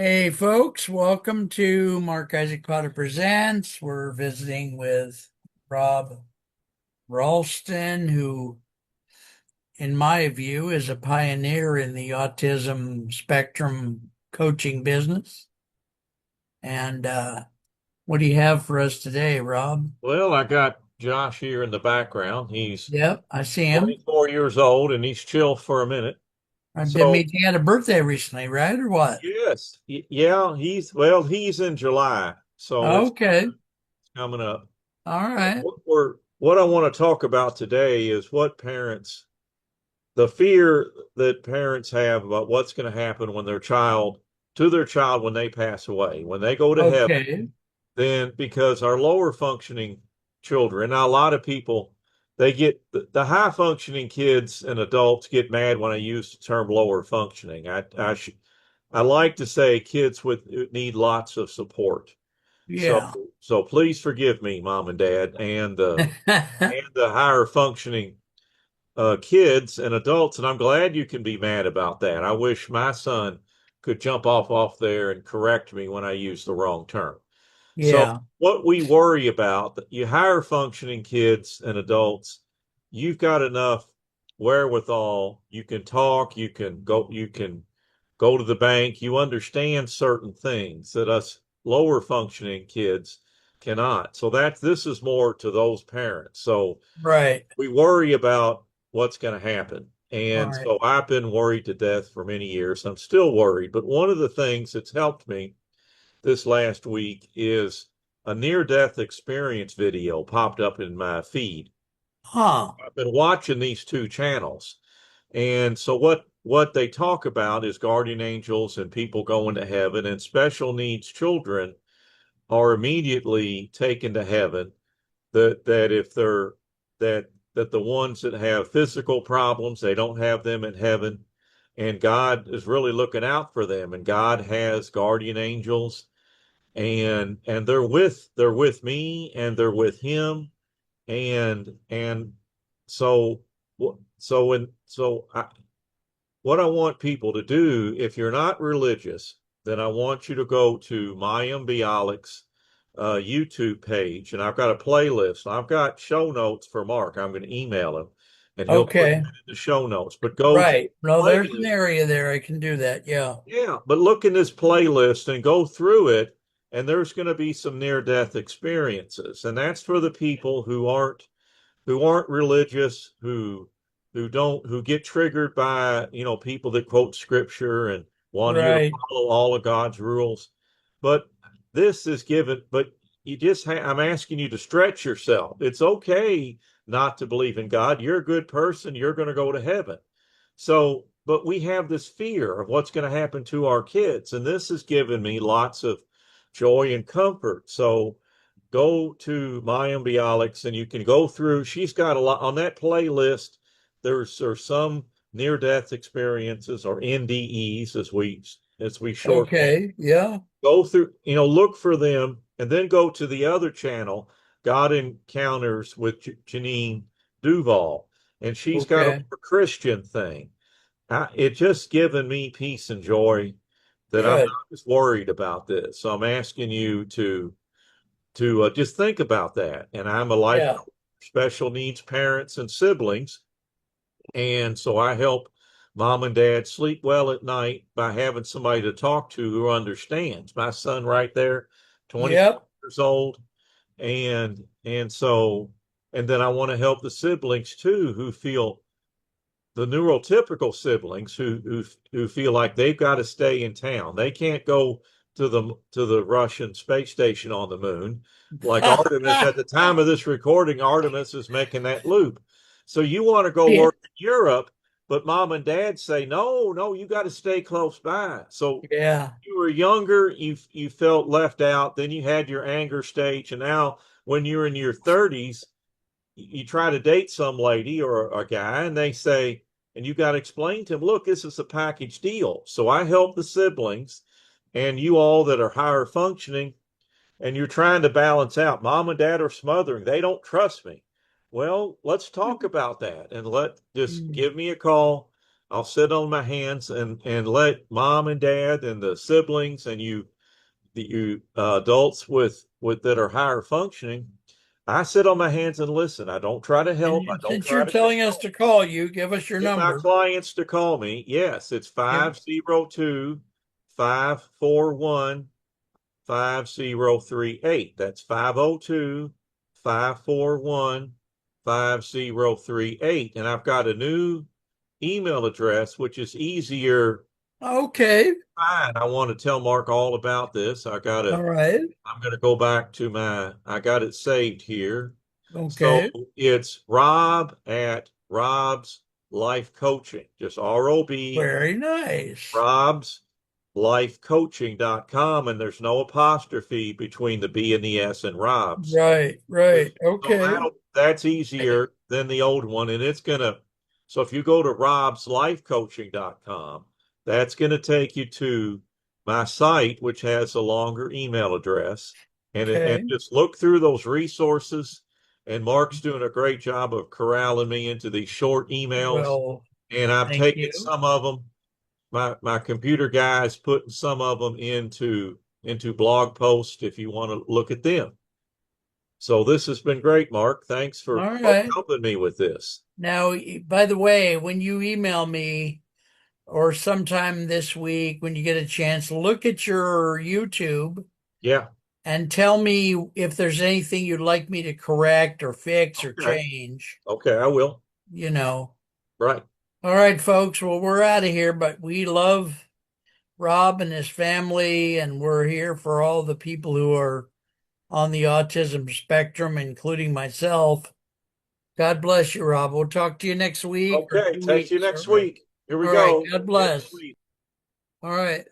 Hey folks, welcome to Mark Isaac Potter Presents. We're visiting with Rob Ralston, who, in my view, is a pioneer in the autism spectrum coaching business. And what do you have for us today, Rob? Well, I got Josh here in the background. He's Yep, I see him. 24 years old and he's chill for a minute. I bet So, me he had a birthday recently, right? Or what? yes, yeah, he's in July. So it's Okay, coming up. all right. What I want to talk about today is the fear that parents have about what's going to happen when their child when they pass away, when they go to heaven. Okay, Then because our lower functioning children, now a lot of people, the high functioning kids and adults get mad when I use the term lower functioning. I like to say kids with need lots of support. So yeah. so please forgive me, mom and dad, and the higher functioning kids and adults. And I'm glad you can be mad about that. I wish my son could jump off there and correct me when I use the wrong term. So Yeah, what we worry about, you higher functioning kids and adults, you've got enough wherewithal. You can talk, you can go to the bank, you understand certain things that us lower functioning kids cannot. So this is more to those parents. So right, we worry about what's going to happen. And right. so I've been worried to death for many years. I'm still worried, but one of the things that's helped me this last week is a near death experience video popped up in my feed. Huh, I've been watching these two channels. And so what they talk about is guardian angels and people going to heaven, and special needs children are immediately taken to heaven. That if they're that the ones that have physical problems, they don't have them in heaven, and God is really looking out for them, and God has guardian angels, and they're with me, and they're with him, and so what I want people to do, if you're not religious, then I want you to go to Mayim Bialik's YouTube page, and I've got a playlist. I've got show notes for Mark. I'm going to email him, and he'll put them okay. in the show notes. But go to Right. No, the there's an playlist. area there I can do that. Yeah. Yeah, but look in this playlist and go through it, and there's going to be some near-death experiences, and that's for the people who aren't religious, who get triggered by, people that quote scripture and want you to Right. follow all of God's rules. But this is given, but I'm asking you to stretch yourself. It's okay not to believe in God. You're a good person. You're going to go to heaven. So, but we have this fear of what's going to happen to our kids. And this has given me lots of joy and comfort. So, go to Mayim Bialik's and you can go through. She's got a lot on that playlist. There's some near death experiences, or NDEs as we shorten. Okay. Yeah. Go through, look for them, and then go to the other channel, God Encounters with Janine Duval, and she's got a Okay. more Christian thing. It just given me peace and joy that I'm Good. not as worried about this. So I'm asking you to just think about that. And I'm a life Yeah. coach for special needs parents and siblings, and so I help mom and dad sleep well at night by having somebody to talk to who understands. My son right there, 24 Yep. years old, and then I want to help the siblings too who feel the neurotypical siblings who feel like they've got to stay in town. They can't go to the Russian space station on the moon. Like Artemis, at the time of this recording, Artemis is making that loop. So you want to go Yeah. work in Europe, but mom and dad say, no, no, you got to stay close by. So Yeah. you were younger, you felt left out, then you had your anger stage, and now when you're in your 30s, you try to date some lady or a guy, and they say, and you got to explain to them, look, this is a package deal. So I help the siblings and you all that are higher functioning, and you're trying to balance out. Mom and dad are smothering. They don't trust me. Well, let's talk about that, and just give me a call. I'll sit on my hands and let mom and dad and the siblings and you adults with that are higher functioning. I sit on my hands and listen. I don't try to help. I And don't since try you're to telling us control. to call you, give us your Get my number. clients to call me. Yes, it's Yep. 502-541-5038. That's 502-541-5038. And I've got a new email address, which is easier. Okay. Fine. I want to tell Mark all about this. All right. I'm going to go back to I got it saved here. So Okay. it's Rob at Rob's Life Coaching, just ROB, Very nice. Rob's lifecoaching.com, and there's no apostrophe between the B and the S and Rob's. Right. Right. So Okay. that's easier than the old one. And it's gonna, so if you go to robslifecoaching.com, that's gonna take you to my site, which has a longer email address. And Okay. just look through those resources. And Mark's doing a great job of corralling me into these short emails. Well, And I'm thank taking you. some of them. My computer guy is putting some of them into blog posts if you want to look at them. So this has been great, Mark. Thanks All for right. helping me with this. Now, by the way, when you email me or sometime this week, when you get a chance, look at your YouTube Yeah. and tell me if there's anything you'd like me to correct or fix or Okay. change, Okay, I will. you know. Right. All right, folks. Well, we're out of here, but we love Rob and his family, and we're here for all the people who are on the autism spectrum, including myself. God bless you, Rob. We'll talk to you next week or Okay. two Take you weeks. All next right. week. Here we All right. go. God Get bless. sweet. All right.